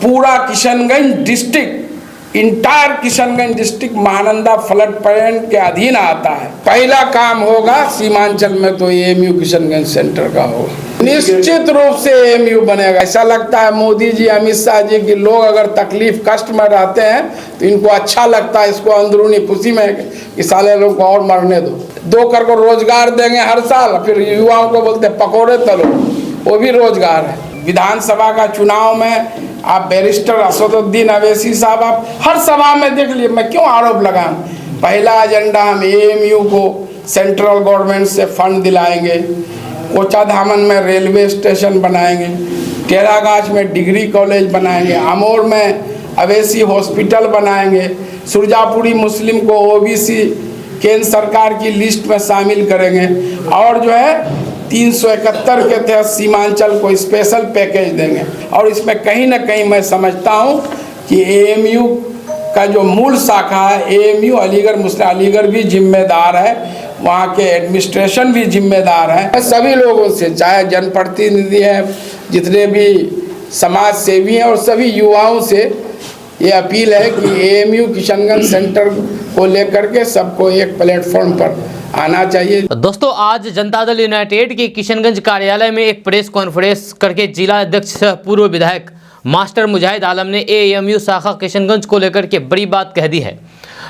पूरा Kishanganj district, entire Kishanganj district Mahananda flood plain के अधीन आता है। पहला काम होगा सीमांचल में तो एएमयू किशनगंज सेंटर का होगा। निश्चित रूप से एएमयू बनेगा। ऐसा लगता है मोदी जी, अमित शाह जी की लोग अगर तकलीफ कष्ट में रहते हैं तो इनको अच्छा लगता है, इसको अंदरूनी खुशी में कि साले लोग को और मरने दो। 2 करोड़ रोजगार देंगे हर साल, फिर युवाओं को बोलते पकौड़े तलो, वो भी रोजगार है। विधानसभा का चुनाव में आप बैरिस्टर असदुद्दीन अवैसी साहब, आप हर सभा में देख लिए, मैं क्यों आरोप लगाऊं। पहला एजेंडा हम एएमयू को सेंट्रल गवर्नमेंट से फंड दिलाएंगे, कोचाधामन में रेलवे स्टेशन बनाएंगे, टेरागाछ में डिग्री कॉलेज बनाएंगे, अमोर में अवैसी हॉस्पिटल बनाएंगे, सुरजापुरी मुस्लिम को ओबीसी केंद्र सरकार की लिस्ट में शामिल करेंगे और जो है 371 के तहत सीमांचल को स्पेशल पैकेज देंगे। और इसमें कहीं ना कहीं मैं समझता हूं कि एएमयू का जो मूल शाखा है एएमयू अलीगढ़ मुस्लिम, अलीगढ़ भी जिम्मेदार है, वहाँ के एडमिनिस्ट्रेशन भी जिम्मेदार है। सभी लोगों से, चाहे जनप्रतिनिधि हैं, जितने भी समाज सेवी हैं और सभी युवाओं से ये अपील है कि एएमयू किशनगंज सेंटर को लेकर के सबको एक प्लेटफॉर्म पर आना चाहिए। दोस्तों, आज जनता दल यूनाइटेड के किशनगंज कार्यालय में एक प्रेस कॉन्फ्रेंस करके जिला अध्यक्ष पूर्व विधायक मास्टर मुजाहिद आलम ने एएमयू शाखा किशनगंज को लेकर के बड़ी बात कह दी है।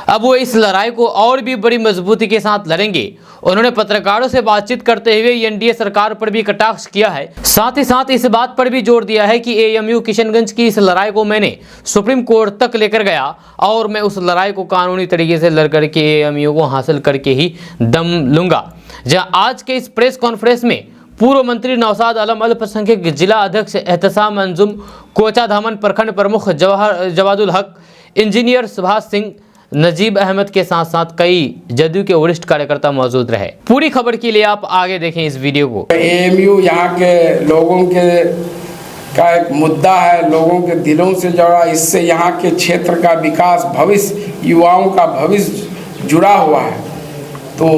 अब वो इस लड़ाई को और भी बड़ी मजबूती के साथ लड़ेंगे। उन्होंने पत्रकारों से बातचीत करते हुए एनडीए सरकार पर भी कटाक्ष किया है। साथ ही साथ इस बात पर भी जोर दिया है कि एएमयू किशनगंज की इस लड़ाई को मैंने सुप्रीम कोर्ट तक लेकर गया और मैं उस लड़ाई को कानूनी तरीके से लड़ करके एएमयू को हासिल करके ही दम लूंगा। जहाँ आज के इस प्रेस कॉन्फ्रेंस में पूर्व मंत्री नौशाद आलम, अल्पसंख्यक जिला अध्यक्ष एहतसाम अंजुम, कोचाधामन प्रखंड प्रमुख जवादुल हक, इंजीनियर सुभाष सिंह, नजीब अहमद के साथ साथ कई जदयू के वरिष्ठ कार्यकर्ता मौजूद रहे। पूरी खबर के लिए आप आगे देखें इस वीडियो को। एएमयू यहाँ के लोगों के का एक मुद्दा है, लोगों के दिलों से जुड़ा, इससे यहाँ के क्षेत्र का विकास, भविष्य, युवाओं का भविष्य जुड़ा हुआ है। तो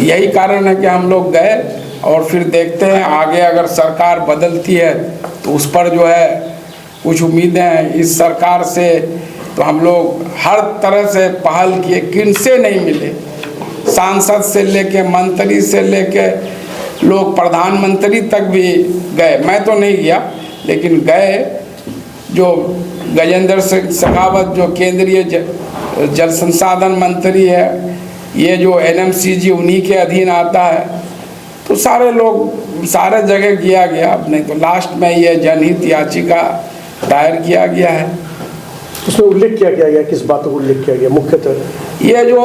यही कारण है कि हम लोग गए और फिर देखते हैं आगे अगर सरकार बदलती है तो उस पर जो है कुछ उम्मीदें हैं इस सरकार से। तो हम लोग हर तरह से पहल किए, किनसे नहीं मिले, सांसद से लेके मंत्री से लेके लोग प्रधानमंत्री तक भी गए। मैं तो नहीं गया लेकिन गए। जो गजेंद्र सिंह शेखावत जो केंद्रीय जल संसाधन मंत्री है, ये जो एनएमसीजी उन्हीं के अधीन आता है, तो सारे लोग सारे जगह किया गया। नहीं तो लास्ट में ये जनहित याचिका दायर किया गया है। उसमें उल्लेख किया गया, किस बात को उल्लेख किया गया मुख्यतः? ये जो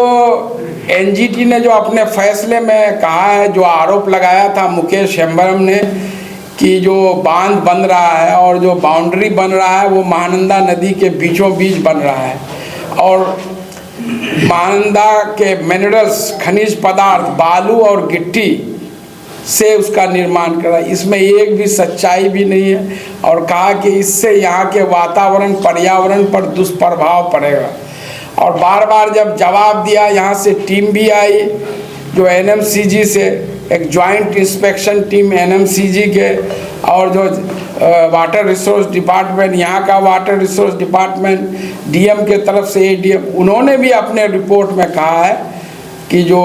एनजीटी ने जो अपने फैसले में कहा है, जो आरोप लगाया था मुकेश हेम्ब्रम ने कि जो बांध बन रहा है और जो बाउंड्री बन रहा है वो महानंदा नदी के बीचों बीच बन रहा है और महानंदा के मिनरल्स, खनिज पदार्थ, बालू और गिट्टी से उसका निर्माण करा। इसमें एक भी सच्चाई भी नहीं है और कहा कि इससे यहाँ के वातावरण, पर्यावरण पर दुष्प्रभाव पड़ेगा। और बार बार जब जवाब दिया, यहाँ से टीम भी आई जो एनएमसीजी से, एक जॉइंट इंस्पेक्शन टीम एनएमसीजी के और जो वाटर रिसोर्स डिपार्टमेंट, यहाँ का वाटर रिसोर्स डिपार्टमेंट, डीएम के तरफ से एडीएम, उन्होंने भी अपने रिपोर्ट में कहा है कि जो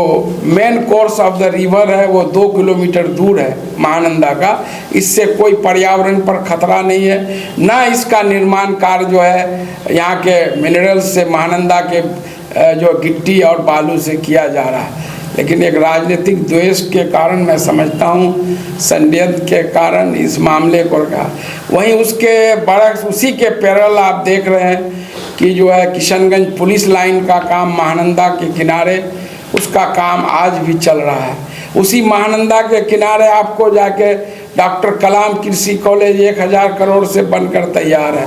main course of the river है वो 2 किलोमीटर दूर है महानंदा का, इससे कोई पर्यावरण पर खतरा नहीं है, ना इसका निर्माण कार्य जो है यहाँ के मिनरल्स से, महानंदा के जो गिट्टी और बालू से किया जा रहा है। लेकिन एक राजनीतिक द्वेष के कारण, मैं समझता हूँ षड्यंत्र के कारण इस मामले को रखा। वहीं उसके बरक्स उसी के पैरेलल आप देख रहे हैं कि जो है किशनगंज पुलिस लाइन का काम महानंदा के किनारे, उसका काम आज भी चल रहा है। उसी महानंदा के किनारे आपको जाके डॉक्टर कलाम कृषि कॉलेज 1000 करोड़ से बनकर तैयार है।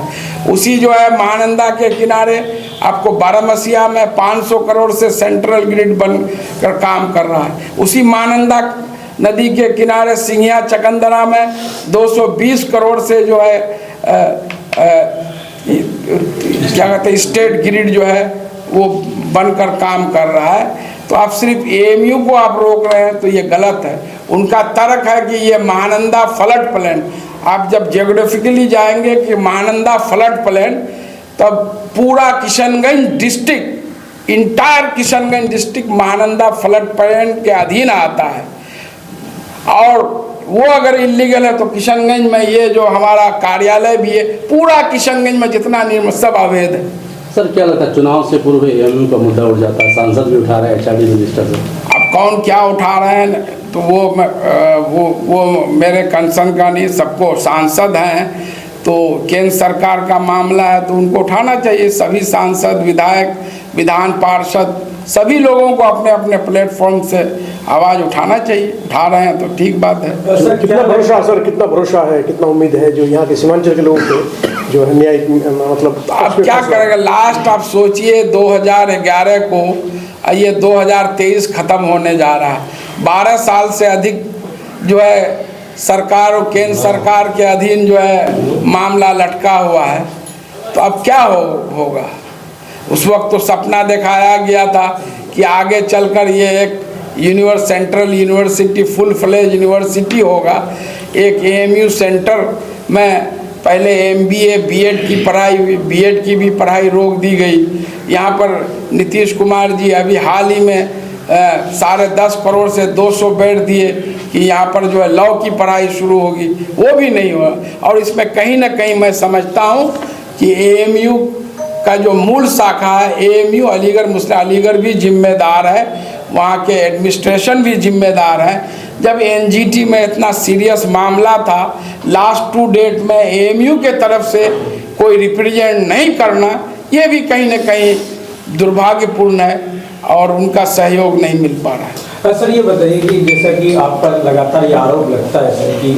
उसी जो है महानंदा के किनारे आपको बारामसिया में 500 करोड़ से सेंट्रल ग्रिड बनकर काम कर रहा है। उसी महानंदा नदी के किनारे सिंघिया चकंदरा में 220 करोड़ से जो है क्या कहते हैं स्टेट ग्रिड जो है वो बनकर काम कर रहा है। तो आप सिर्फ एएमयू को आप रोक रहे हैं तो ये गलत है। उनका तर्क है कि ये महानंदा फ्लड प्लेन, आप जब जियोग्राफिकली जाएंगे कि महानंदा फ्लड प्लेन, तब पूरा Kishanganj district, entire Kishanganj district Mahananda flood plain के अधीन आता है। और वो अगर इलीगल है तो किशनगंज में ये जो हमारा कार्यालय भी है, पूरा किशनगंज में जितना निर्माण सब अवैध है। सर क्या लगता है चुनाव से पूर्व एएमयू का मुद्दा उठ जाता है, सांसद भी उठा रहे हैं एचआरडी रजिस्टर से? अब कौन क्या उठा रहे हैं तो वो मेरे कंसर्न का नहीं, सबको सांसद हैं तो केंद्र सरकार का मामला है तो उनको उठाना चाहिए। सभी सांसद, विधायक, विधान पार्षद सभी लोगों को अपने अपने प्लेटफॉर्म से आवाज़ उठाना चाहिए। उठा रहे हैं तो ठीक बात है। सर कितना भरोसा है, कितना उम्मीद है जो यहाँ के सीमांचल के लोगों को जो है न्याय, मतलब आप क्या करेंगे? लास्ट आप सोचिए 2011 को, ये 2023 ख़त्म होने जा रहा है। 12 साल से अधिक जो है सरकार और केंद्र सरकार के अधीन जो है मामला लटका हुआ है, तो अब क्या होगा? उस वक्त तो सपना दिखाया गया था कि आगे चलकर ये एक central university, full fledge university होगा। एक एएमयू सेंटर में पहले एमबीए, बीएड की पढ़ाई, बीएड की भी पढ़ाई रोक दी गई। यहाँ पर नीतीश कुमार जी अभी हाल ही में 10.5 करोड़ से 200 बेड दिए कि यहाँ पर जो है लॉ की पढ़ाई शुरू होगी, वो भी नहीं हुआ। और इसमें कहीं ना कहीं मैं समझता हूँ कि एएमयू का जो मूल शाखा है एएमयू अलीगढ़ मुस्लिम, अलीगढ़ भी जिम्मेदार है, वहाँ के एडमिनिस्ट्रेशन भी जिम्मेदार है। जब एनजीटी में इतना सीरियस मामला था, लास्ट टू डेट में एएमयू के तरफ से कोई रिप्रेजेंट नहीं करना, ये भी कहीं ना कहीं दुर्भाग्यपूर्ण है और उनका सहयोग नहीं मिल पा रहा है। सर ये बताइए कि जैसा कि आप पर लगातार ये आरोप लगता है सर कि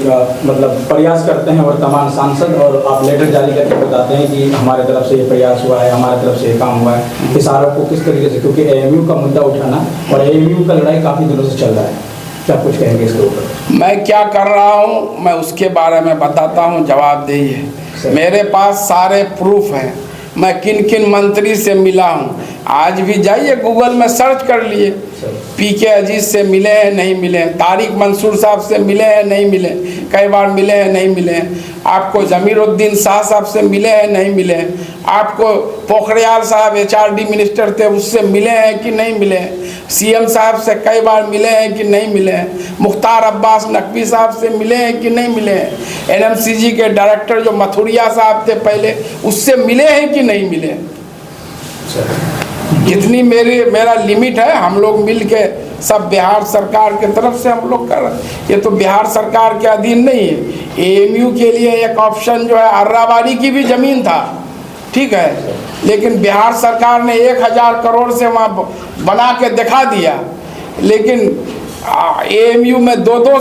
मतलब प्रयास करते हैं वर्तमान सांसद और आप लेटर जारी करके बताते हैं कि हमारे तरफ से ये प्रयास हुआ है, हमारे तरफ से ये काम हुआ है, इस आरोप को किस तरीके से, क्योंकि एएमयू का मुद्दा उठाना और एएमयू का लड़ाई काफ़ी दिनों से चल रहा है, क्या कुछ कहेंगे इसके ऊपर? मैं क्या कर रहा हूँ मैं उसके बारे में बताता हूँ, जवाबदेही है। मेरे पास सारे प्रूफ हैं, मैं किन किन मंत्री से मिला हूँ। आज भी जाइए गूगल में सर्च कर लिए, पीके अजीज से मिले हैं नहीं मिले हैं, तारिक मंसूर साहब से मिले हैं नहीं मिले, कई बार मिले हैं नहीं मिले हैं, आपको जमीरुद्दीन शाह साहब से मिले हैं नहीं मिले हैं, आपको पोखरियाल साहब एचआरडी मिनिस्टर थे उससे मिले हैं कि नहीं मिले हैं, सीएम साहब से कई बार मिले हैं कि नहीं मिले हैं, मुख्तार अब्बास नकवी साहब से मिले हैं कि नहीं मिले हैं, एनएमसीजी के डायरेक्टर जो मथुरिया साहब थे पहले उससे मिले हैं कि नहीं मिले हैं। जितनी मेरा लिमिट है, हम लोग मिल के सब बिहार सरकार के तरफ से हम लोग कर रहे हैं। ये तो बिहार सरकार के अधीन नहीं है। एएमयू के लिए एक ऑप्शन जो है अर्राबाड़ी की भी ज़मीन था, ठीक है, लेकिन बिहार सरकार ने 1000 करोड़ से वहाँ बना के दिखा दिया। लेकिन एएमयू में 2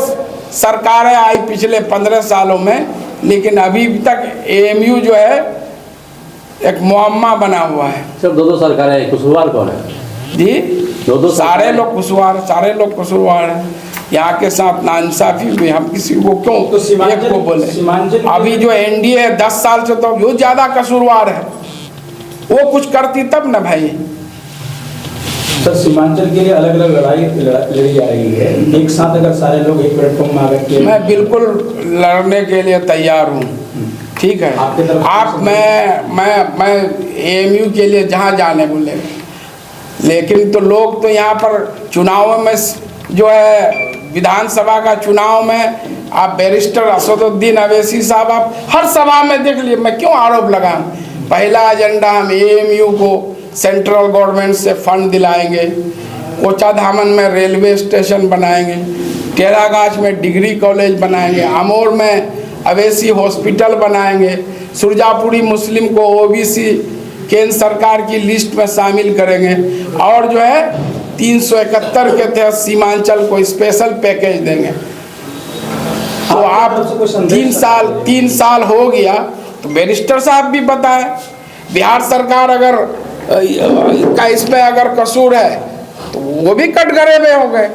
सरकारें आई पिछले 15 सालों में, लेकिन अभी तक एएमयू जो है एक मुअम्मा बना हुआ है। सर 2 सरकारें, कसूरवार कौन है जी? 2 सारे लोग कसूरवार हैं। यहाँ के साथ नाइंसाफी हुई, हम किसी को क्यों तो एक को बोले? अभी जो एनडीए है 10 साल से तो वो ज़्यादा कसूरवार है, वो कुछ करती तब ना भाई। सर सीमांचल के लिए अलग अलग लड़ाई लड़ी जा रही है, एक साथ अगर सारे लोग एक प्लेटफॉर्म में आकर के, मैं बिल्कुल लड़ने के लिए तैयार हूँ, ठीक है। आप मैं एएमयू के लिए जहाँ जाने बोले, लेकिन तो लोग तो यहाँ पर चुनाव में जो है विधानसभा का चुनाव में आप बैरिस्टर असदुद्दीन अवैसी साहब आप हर सभा में देख लिए, मैं क्यों आरोप लगाऊं? पहला एजेंडा हम एएमयू को सेंट्रल गवर्नमेंट से फंड दिलाएंगे, कोचाधामन में रेलवे स्टेशन बनाएंगे, टेरागाछ में डिग्री कॉलेज बनाएंगे, अमोर में अवैसी हॉस्पिटल बनाएंगे, सुरजापुरी मुस्लिम को ओबीसी केंद्र सरकार की लिस्ट में शामिल करेंगे, और जो है 371 के तहत सीमांचल को स्पेशल पैकेज देंगे। तो आप 3 साल हो गया तो बैरिस्टर साहब भी बताएं, बिहार सरकार अगर का इसमें अगर कसूर है तो वो भी कटघरे में हो गए।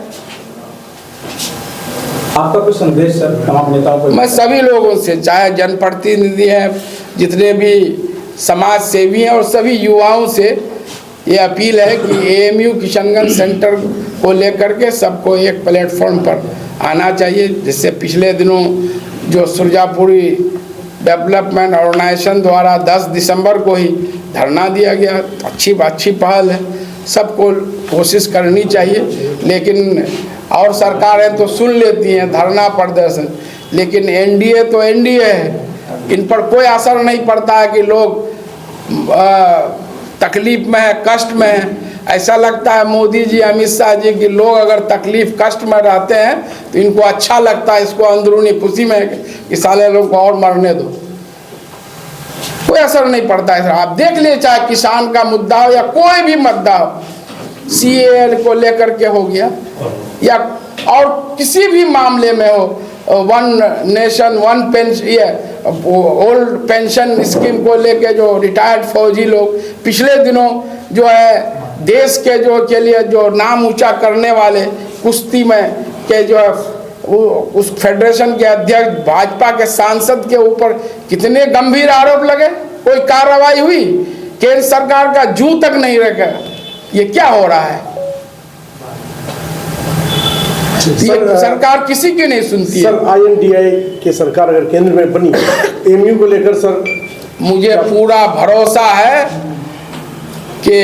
आपका कुछ संदेश सर तमाम नेताओं को? मैं सभी लोगों से, चाहे जनप्रतिनिधि हैं, जितने भी समाज सेवी हैं, और सभी युवाओं से ये अपील है कि एएमयू किशनगंज सेंटर को लेकर के सबको एक प्लेटफॉर्म पर आना चाहिए। जिससे पिछले दिनों जो सुरजापुरी डेवलपमेंट ऑर्गेनाइजेशन द्वारा 10 दिसंबर को ही धरना दिया गया। अच्छी पहल है, सबको कोशिश करनी चाहिए। लेकिन और सरकारें तो सुन लेती हैं धरना प्रदर्शन, लेकिन एनडीए तो एनडीए है, इन पर कोई असर नहीं पड़ता है कि लोग तकलीफ में है, कष्ट में है। ऐसा लगता है मोदी जी, अमित शाह जी कि लोग अगर तकलीफ कष्ट में रहते हैं तो इनको अच्छा लगता है, इसको अंदरूनी खुशी में कि साले लोग को और मरने दो। कोई असर नहीं पड़ता है। आप देख लिए, चाहे किसान का मुद्दा हो या कोई भी मुद्दा हो, सीएए को लेकर के हो गया या और किसी भी मामले में हो, one nation one pension, old pension scheme को लेके जो रिटायर्ड फौजी लोग पिछले दिनों जो है देश के जो के लिए जो नाम ऊंचा करने वाले कुश्ती में के जो है उस फेडरेशन के अध्यक्ष भाजपा के सांसद के ऊपर कितने गंभीर आरोप लगे, कोई कार्रवाई हुई? केंद्र सरकार का जू तक नहीं रखा। ये क्या हो रहा है? सरकार किसी की नहीं सुनती सर, INDI की सरकार अगर केंद्र में बनी, एमयू को लेकर सर मुझे पूरा भरोसा है कि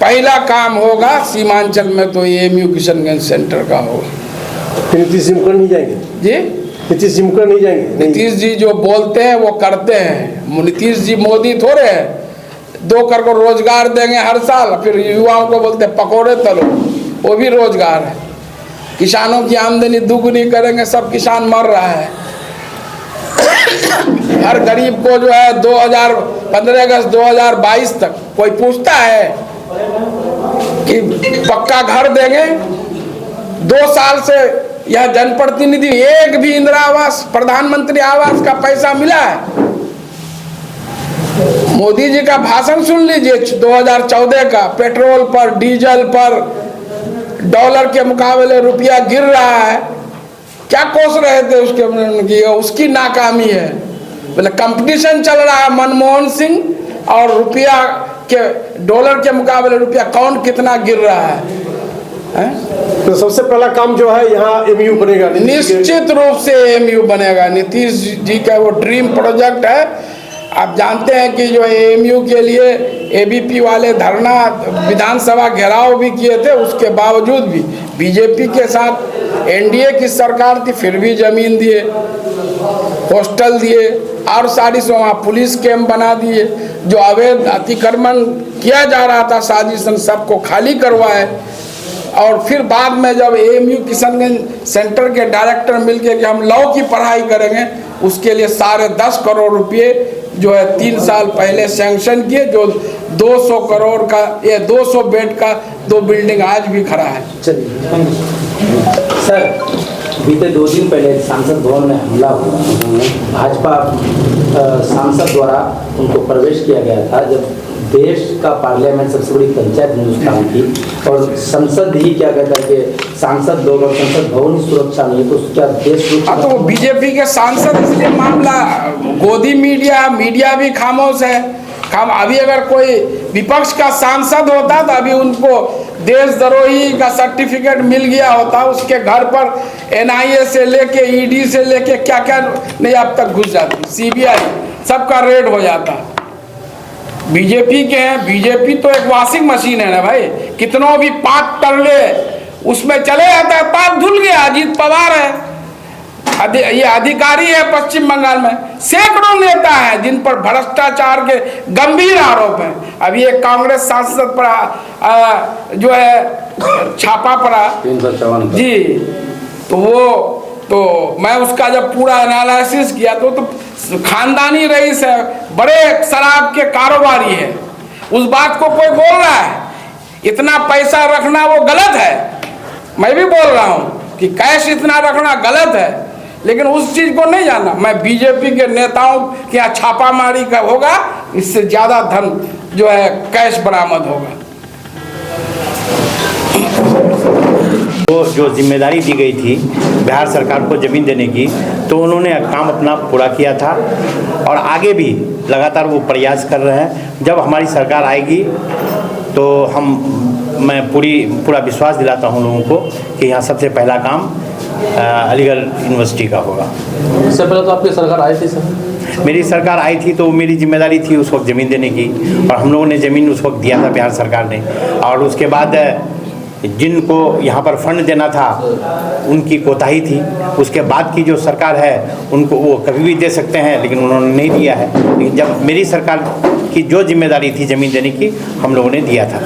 पहला काम होगा सीमांचल में तो एमयू किशनगंज सेंटर का होगा। नीतीश जी मुकर नहीं जाएंगे जी? नीतीश जी मुकर नहीं जाएंगे? नीतीश जी जो बोलते हैं वो करते हैं। नीतीश जी मोदी थोड़े हैं। 2 करोड़ रोजगार देंगे हर साल, फिर युवाओं को बोलते पकौड़े तलो, वो भी रोजगार है। किसानों की आमदनी दुगुनी करेंगे, सब किसान मर रहा है। हर गरीब को जो है 15 अगस्त 2022 तक कोई पूछता है कि पक्का घर देंगे? 2 साल से यह जनप्रतिनिधि एक भी इंदिरा आवास, प्रधानमंत्री आवास का पैसा मिला है? मोदी जी का भाषण सुन लीजिए 2014 का, पेट्रोल पर डीजल पर डॉलर के मुकाबले रुपया गिर रहा है। क्या कोस रहे थे उसकी नाकामी है। बोले कंपटीशन चल रहा है मनमोहन सिंह और रुपया के, डॉलर के मुकाबले रुपया कौन कितना गिर रहा है? तो सबसे पहला काम जो है यहाँ एमयू बनेगा। निश्चित रूप से एमयू बनेगा। नीतीश जी का वो ड्रीम प्रोजेक्ट है। आप जानते हैं कि जो एमयू के लिए एबीपी वाले धरना विधानसभा घेराव भी किए थे, उसके बावजूद भी बीजेपी के साथ एनडीए की सरकार थी, फिर भी जमीन दिए, हॉस्टल दिए और सारी वहाँ पुलिस कैंप बना दिए। जो अवैध अतिक्रमण किया जा रहा था साजिशन, सबको खाली करवाए। और फिर बाद में जब एएमयू किशनगंज सेंटर के डायरेक्टर मिलके कि हम लॉ की पढ़ाई करेंगे, उसके लिए 10.5 करोड़ रुपए जो है 3 साल पहले सैंक्शन किए, जो 200 करोड़ का, ये 200 बेड का 2 बिल्डिंग आज भी खड़ा है। चलिए सर, बीते 2 दिन पहले सांसद भवन में हमला हुआ। भाजपा सांसद द्वारा उनको प्रवेश किया गया था, जब देश का पार्लियामेंट सबसे बड़ी पंचायत हिंदुस्तान की, और संसद ही क्या कहता है कि सांसद लोग और संसद भवन की सुरक्षा नहीं है, तो क्या देश हाँ, तो वो बीजेपी के सांसद, इसलिए मामला गोदी मीडिया भी खामोश है। अभी अगर कोई विपक्ष का सांसद होता तो अभी उनको देशद्रोही का सर्टिफिकेट मिल गया होता, उसके घर पर NIA से लेके ED से लेके क्या क्या नहीं अब तक घुस जाती, CBI सबका रेड हो जाता। बीजेपी के हैं, बीजेपी तो एक वॉशिंग मशीन है ना भाई, कितनों भी पाक कर ले उसमें चले जाता है, पाक धुल गया। अजीत पवार है, ये अधिकारी है पश्चिम बंगाल में, सैकड़ों नेता हैं जिन पर भ्रष्टाचार के गंभीर आरोप हैं। अभी एक कांग्रेस सांसद पर जो है छापा पड़ा 354 जी, तो मैं उसका जब पूरा एनालिसिस किया तो खानदानी रईस है, बड़े शराब के कारोबारी है। उस बात को कोई बोल रहा है इतना पैसा रखना वो गलत है, मैं भी बोल रहा हूँ कि कैश इतना रखना गलत है, लेकिन उस चीज को नहीं जाना। मैं बीजेपी के नेताओं के यहाँ छापामारी का होगा, इससे ज्यादा धन जो है कैश बरामद होगा। तो जो जिम्मेदारी दी गई थी बिहार सरकार को ज़मीन देने की, तो उन्होंने काम अपना पूरा किया था और आगे भी लगातार वो प्रयास कर रहे हैं। जब हमारी सरकार आएगी तो मैं पूरा विश्वास दिलाता हूँ लोगों को कि यहाँ सबसे पहला काम अलीगढ़ यूनिवर्सिटी का होगा। इससे पहले तो आपकी सरकार आई थी सर? मेरी सरकार आई थी तो मेरी जिम्मेदारी थी उस वक्त ज़मीन देने की, और हम लोगों ने ज़मीन उस वक्त दिया था बिहार सरकार ने। और उसके बाद जिनको यहाँ पर फंड देना था उनकी कोताही थी। उसके बाद की जो सरकार है उनको वो कभी भी दे सकते हैं, लेकिन उन्होंने नहीं दिया है। लेकिन जब मेरी सरकार की जो जिम्मेदारी थी ज़मीन देने की, हम लोगों ने दिया था।